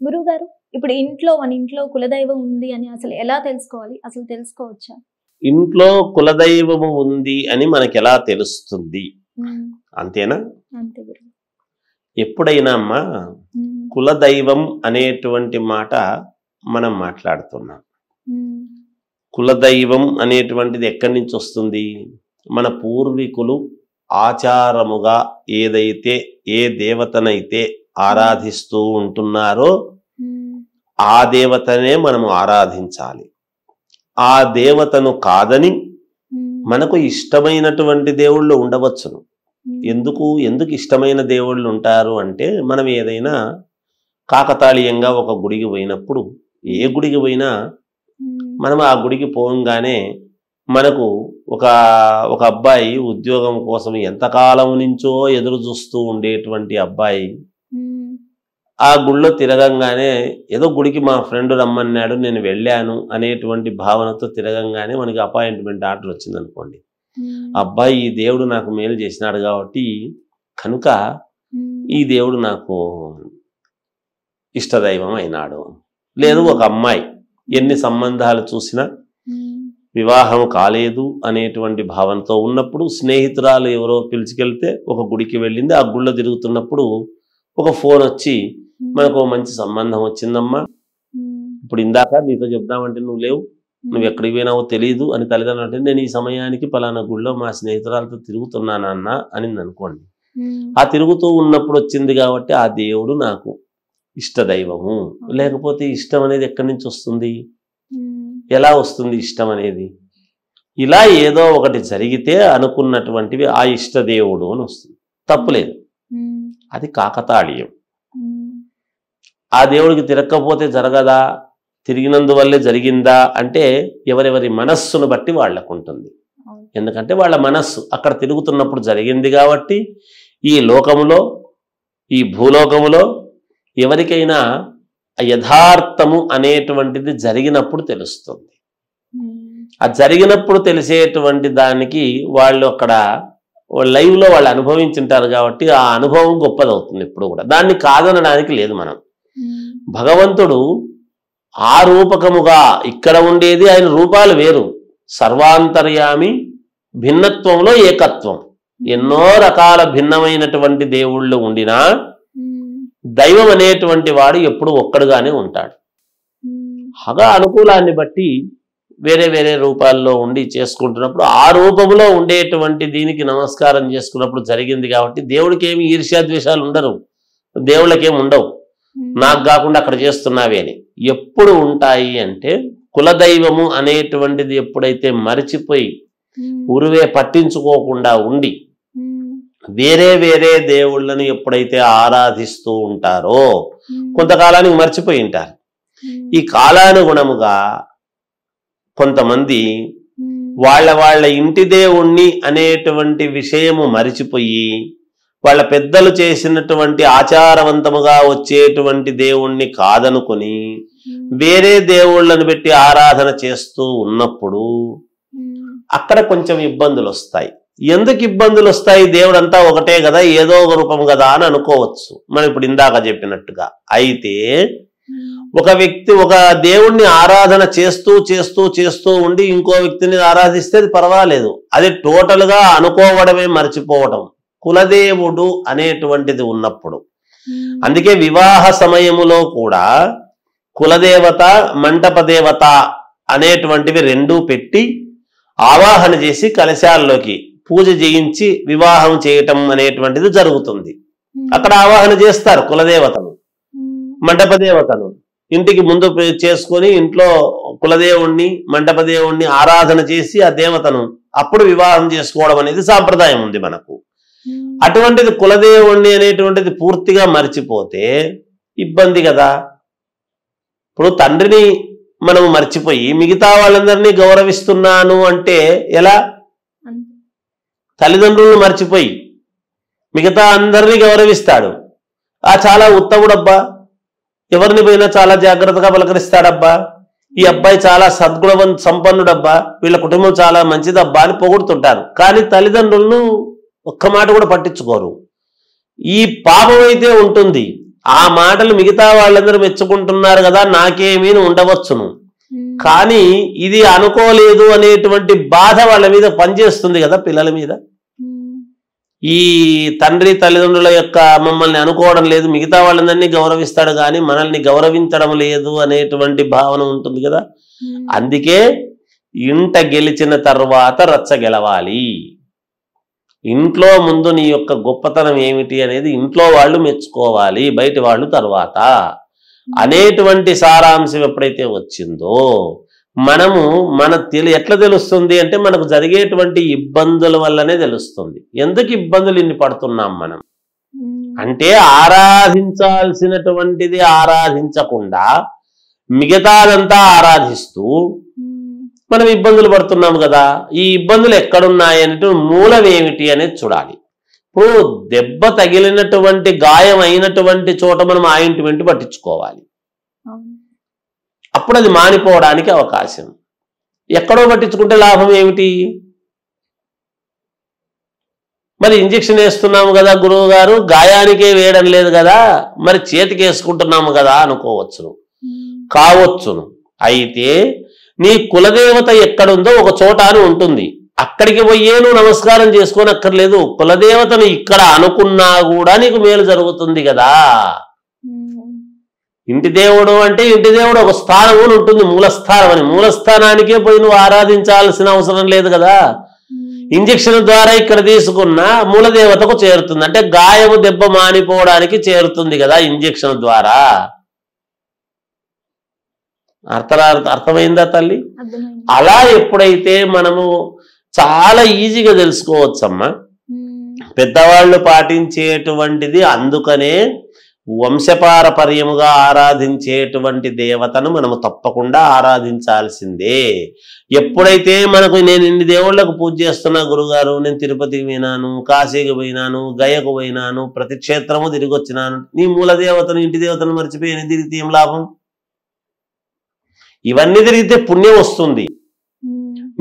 గురువు గారు, ఇప్పుడు మన ఇంట్లో కులదైవం ఉంది అని అసలు ఎలా తెలుసుకోవాలి? అసలు తెలుసుకోవచ్చా? ఇంట్లో కులదైవము ఉంది అని మనకి ఎలా తెలుస్తుంది? అంతేనా? అంతే గురువు. ఎప్పుడైనా అమ్మా కులదైవం అనేటువంటి మాట మనం మాట్లాడుతున్నాం. కులదైవం అనేటువంటిది ఎక్కడి నుంచి వస్తుంది? మన పూర్వీకులు ఆచారముగా ఏదైతే ఏ దేవతనైతే ఆరాధిస్తూ ఉంటున్నారో ఆ దేవతనే మనము ఆరాధించాలి. ఆ దేవతను కాదని మనకు ఇష్టమైనటువంటి దేవుళ్ళు ఉండవచ్చును. ఎందుకు ఇష్టమైన దేవుళ్ళు ఉంటారు అంటే, మనం ఏదైనా కాకతాళీయంగా ఒక గుడికి పోయినప్పుడు, ఏ గుడికి పోయినా మనం ఆ గుడికి పోగానే మనకు ఒక అబ్బాయి ఉద్యోగం కోసం ఎంతకాలం నుంచో ఎదురు చూస్తూ ఉండేటువంటి అబ్బాయి ఆ గుడిలో తిరగంగానే, ఏదో గుడికి మా ఫ్రెండ్ రమ్మన్నాడు నేను వెళ్ళాను అనేటువంటి భావనతో తిరగంగానే మనకి అపాయింట్మెంట్ ఆర్డర్ వచ్చింది అనుకోండి. అబ్బాయి ఈ దేవుడు నాకు మేలు చేసినాడు కాబట్టి కనుక ఈ దేవుడు నాకు ఇష్టదైవం అయినాడు. లేదు, ఒక అమ్మాయి ఎన్ని సంబంధాలు చూసినా వివాహం కాలేదు అనేటువంటి భావనతో ఉన్నప్పుడు స్నేహితురాలు ఎవరో పిలిచికెళ్తే ఒక గుడికి వెళ్ళింది. ఆ గుళ్ళో తిరుగుతున్నప్పుడు ఒక ఫోన్ వచ్చి, మనకు మంచి సంబంధం వచ్చిందమ్మా, ఇప్పుడు ఇందాక నీతో చెప్దామంటే నువ్వు లేవు, నువ్వు ఎక్కడికి పోయినావో తెలియదు అని తల్లిదండ్రులు అంటే, నేను ఈ సమయానికి పలానా గుళ్ళో మా స్నేహితురాలతో తిరుగుతున్నానన్న అనింది అనుకోండి. ఆ తిరుగుతూ ఉన్నప్పుడు వచ్చింది కాబట్టి ఆ దేవుడు నాకు ఇష్టదైవము. లేకపోతే ఇష్టం అనేది ఎక్కడి నుంచి వస్తుంది? ఎలా వస్తుంది ఇష్టం అనేది? ఇలా ఏదో ఒకటి జరిగితే అనుకున్నటువంటివి ఆ ఇష్టదేవుడు అని వస్తుంది. తప్పులేదు, అది కాకతాళీయం. ఆ దేవుడికి తిరగకపోతే జరగదా, తిరిగినందువల్లే జరిగిందా అంటే ఎవరెవరి మనస్సును బట్టి వాళ్ళకు ఉంటుంది. ఎందుకంటే వాళ్ళ మనస్సు అక్కడ తిరుగుతున్నప్పుడు జరిగింది కాబట్టి ఈ లోకములో, ఈ భూలోకములో ఎవరికైనా యథార్థము అనేటువంటిది జరిగినప్పుడు తెలుస్తుంది. ఆ జరిగినప్పుడు తెలిసేటువంటి దానికి వాళ్ళు అక్కడ లైవ్లో వాళ్ళు అనుభవించుంటారు కాబట్టి ఆ అనుభవం గొప్పదవుతుంది. ఇప్పుడు కూడా దాన్ని కాదనడానికి లేదు. మనం భగవంతుడు ఆ రూపకముగా ఇక్కడ ఉండేది, ఆయన రూపాలు వేరు. సర్వాంతర్యామి, భిన్నత్వంలో ఏకత్వం. ఎన్నో రకాల భిన్నమైనటువంటి దేవుళ్ళు ఉండినా దైవం అనేటువంటి వాడు ఎప్పుడు ఒక్కడుగానే ఉంటాడు. హగా అనుకూలాన్ని బట్టి వేరే వేరే రూపాల్లో ఉండి చేసుకుంటున్నప్పుడు ఆ రూపంలో ఉండేటువంటి దీనికి నమస్కారం చేసుకున్నప్పుడు జరిగింది కాబట్టి దేవుడికి ఏమి ఈర్ష్యాద్వేషాలు ఉండరు, దేవుళ్ళకేమి ఉండవు. నాకు కాకుండా అక్కడ చేస్తున్నావే అని ఎప్పుడు ఉంటాయి అంటే, కులదైవము అనేటువంటిది ఎప్పుడైతే మరిచిపోయి ఉరువే పట్టించుకోకుండా ఉండి వేరే వేరే దేవుళ్ళని ఎప్పుడైతే ఆరాధిస్తూ ఉంటారో కొంతకాలానికి మర్చిపోయి ఉంటారు. ఈ కాలానుగుణముగా కొంతమంది వాళ్ళ ఇంటి దేవుణ్ణి అనేటువంటి విషయము మరిచిపోయి వాళ్ళ పెద్దలు చేసినటువంటి ఆచారవంతముగా వచ్చేటువంటి దేవుణ్ణి కాదనుకొని వేరే దేవుళ్ళను పెట్టి ఆరాధన చేస్తూ ఉన్నప్పుడు అక్కడ కొంచెం ఇబ్బందులు వస్తాయి. ఎందుకు ఇబ్బందులు వస్తాయి? దేవుడంతా ఒకటే కదా, ఏదో ఒక రూపం కదా అని అనుకోవచ్చు మనం ఇప్పుడు ఇందాక చెప్పినట్టుగా. అయితే ఒక వ్యక్తి ఒక దేవుణ్ణి ఆరాధన చేస్తూ చేస్తూ చేస్తూ ఉండి ఇంకో వ్యక్తిని ఆరాధిస్తే అది పర్వాలేదు. అది టోటల్గా అనుకోవడమే మర్చిపోవడం. కులదేవుడు అనేటువంటిది ఉన్నప్పుడు, అందుకే వివాహ సమయములో కూడా కులదేవత, మంటప దేవత అనేటువంటివి రెండూ పెట్టి ఆవాహన చేసి కలశాల్లోకి పూజ చేయించి వివాహం చేయటం అనేటువంటిది జరుగుతుంది. అక్కడ ఆవాహన చేస్తారు కులదేవతను, మంటప దేవతను ఇంటికి ముందు చేసుకొని ఇంట్లో కులదేవుణ్ణి, మంటప దేవుణ్ణి ఆరాధన చేసి ఆ దేవతను అప్పుడు వివాహం చేసుకోవడం అనేది సాంప్రదాయం ఉంది మనకు. అటువంటిది కులదేవుణ్ణి అనేటువంటిది పూర్తిగా మర్చిపోతే ఇబ్బంది కదా. ఇప్పుడు తండ్రిని మనం మర్చిపోయి మిగతా వాళ్ళందరినీ గౌరవిస్తున్నాను అంటే ఎలా? తల్లిదండ్రులను మర్చిపోయి మిగతా అందరినీ గౌరవిస్తాడు. చాలా ఉత్తముడబ్బా, ఎవరిని పోయినా చాలా జాగ్రత్తగా పలకరిస్తాడబ్బా, ఈ అబ్బాయి చాలా సద్గుణ సంపన్నుడబ్బా, వీళ్ళ కుటుంబం చాలా మంచిదబ్బా అని పొగుడుతుంటారు. కానీ తల్లిదండ్రులను ఒక్క మాట కూడా పట్టించుకోరు. ఈ పాపం అయితే ఉంటుంది, ఆ మాటలు మిగతా వాళ్ళందరూ మెచ్చుకుంటున్నారు కదా, నాకేమీ ఉండవచ్చును, కానీ ఇది అనుకోలేదు అనేటువంటి బాధ వాళ్ళ మీద పనిచేస్తుంది కదా, పిల్లల మీద. ఈ తండ్రి తల్లిదండ్రుల యొక్క మమ్మల్ని అనుకోవడం లేదు, మిగతా వాళ్ళందరినీ గౌరవిస్తాడు కానీ మనల్ని గౌరవించడం లేదు అనేటువంటి భావన ఉంటుంది కదా. అందుకే ఇంట గెలిచిన తర్వాత రచ్చ గెలవాలి. ఇంట్లో ముందు నీ యొక్క గొప్పతనం ఏమిటి అనేది ఇంట్లో వాళ్ళు మెచ్చుకోవాలి, బయట వాళ్ళు తర్వాత అనేటువంటి సారాంశం ఎప్పుడైతే వచ్చిందో మనము ఎట్లా తెలుస్తుంది అంటే మనకు జరిగేటువంటి ఇబ్బందుల వల్లనే తెలుస్తుంది. ఎందుకు ఇబ్బందులు ఇన్ని పడుతున్నాం మనం అంటే ఆరాధించాల్సినటువంటిది ఆరాధించకుండా మిగతాదంతా ఆరాధిస్తూ మనం ఇబ్బందులు పడుతున్నాం కదా. ఈ ఇబ్బందులు ఎక్కడున్నాయి అంటే మూలం ఏమిటి అనేది చూడాలి. ఇప్పుడు దెబ్బ తగిలినటువంటి గాయం అయినటువంటి చోట మనం ఆయింట్మెంట్ పట్టించుకోవాలి, అప్పుడు అది మానిపోవడానికి అవకాశం. ఎక్కడో పట్టించుకుంటే లాభం ఏమిటి? మరి ఇంజెక్షన్ వేస్తున్నాము కదా గురువు గారు, గాయానికే వేయడం లేదు కదా, మరి చేతికి వేసుకుంటున్నాము కదా అనుకోవచ్చును, కావచ్చును. అయితే నీ కులదేవత ఎక్కడుందో ఒక చోట అని ఉంటుంది, అక్కడికి పోయే నువ్వు నమస్కారం చేసుకొని అక్కర్లేదు. కులదేవతను ఇక్కడ అనుకున్నా కూడా నీకు మేలు జరుగుతుంది కదా. ఇంటి దేవుడు అంటే ఇంటి దేవుడు ఒక స్థానం ఉంటుంది, మూలస్థానం అని. మూలస్థానానికే పోయి నువ్వు ఆరాధించాల్సిన అవసరం లేదు కదా. ఇంజెక్షన్ ద్వారా ఇక్కడ తీసుకున్న మూలదేవతకు చేరుతుంది, అంటే గాయము దెబ్బ మానిపోవడానికి చేరుతుంది కదా ఇంజెక్షన్ ద్వారా. అర్థమైందా తల్లి? అలా ఎప్పుడైతే మనము చాలా ఈజీగా తెలుసుకోవచ్చమ్మా. పెద్దవాళ్ళు పాటించేటువంటిది, అందుకనే వంశపారపర్యముగా ఆరాధించేటువంటి దేవతను మనము తప్పకుండా ఆరాధించాల్సిందే. ఎప్పుడైతే మనకు నేను ఇన్ని దేవుళ్లకు పూజ చేస్తున్నా గురుగారు, నేను తిరుపతికి పోయినాను, కాశీకి పోయినాను, గయకు పోయినాను, ప్రతి క్షేత్రము తిరిగి వచ్చినాను, నీ మూలదేవతను ఇంటి దేవతను మర్చిపోయి తిరిగితే ఏం లాభం? ఇవన్నీ తిరిగితే పుణ్యం వస్తుంది.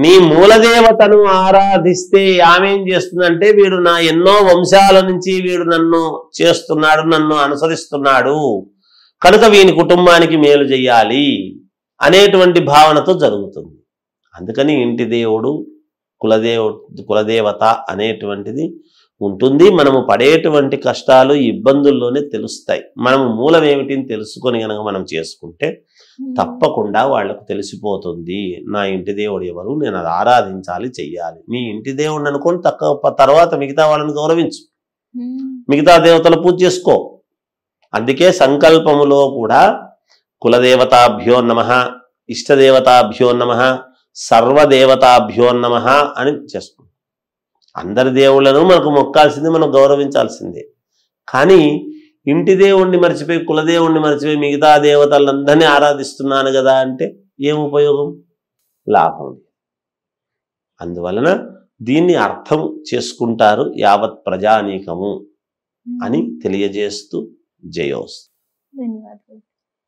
నీ మూలదేవతను ఆరాధిస్తే ఆమె ఏం చేస్తుందంటే, వీడు నా ఎన్నో వంశాల నుంచి వీడు నన్ను చేస్తున్నాడు, నన్ను అనుసరిస్తున్నాడు, కనుక వీని కుటుంబానికి మేలు చెయ్యాలి అనేటువంటి భావనతో జరుగుతుంది. అందుకని ఇంటి దేవుడు కులదేవత అనేటువంటిది ఉంటుంది. మనము పడేటువంటి కష్టాలు ఇబ్బందుల్లోనే తెలుస్తాయి. మనము మూలం ఏమిటిని తెలుసుకొని కనుక మనం చేసుకుంటే తప్పకుండా వాళ్లకు తెలిసిపోతుంది, నా ఇంటి దేవుడు ఎవరు, నేను అది ఆరాధించాలి, చెయ్యాలి. నీ ఇంటి దేవుడిని అనుకొని తర్వాత మిగతా వాళ్ళని గౌరవించు, మిగతా దేవతలు పూజ చేసుకో. అందుకే సంకల్పములో కూడా కులదేవతాభ్యో నమః, ఇష్టదేవతాభ్యో నమః, సర్వదేవతాభ్యో నమః అని చేసుకో. అందరి దేవుళ్ళను మనకు మొక్కాల్సిందే, మనం గౌరవించాల్సిందే. కానీ ఇంటి దేవుణ్ణి మర్చిపోయి కులదేవుణ్ణి మర్చిపోయి మిగతా దేవతలందరినీ ఆరాధిస్తున్నాను కదా అంటే ఏం ఉపయోగం? లాభం. అందువలన దీన్ని అర్థం చేసుకుంటారు యావత్ ప్రజానీకము అని తెలియజేస్తూ జయోస్తు. ధన్యవాదాలు.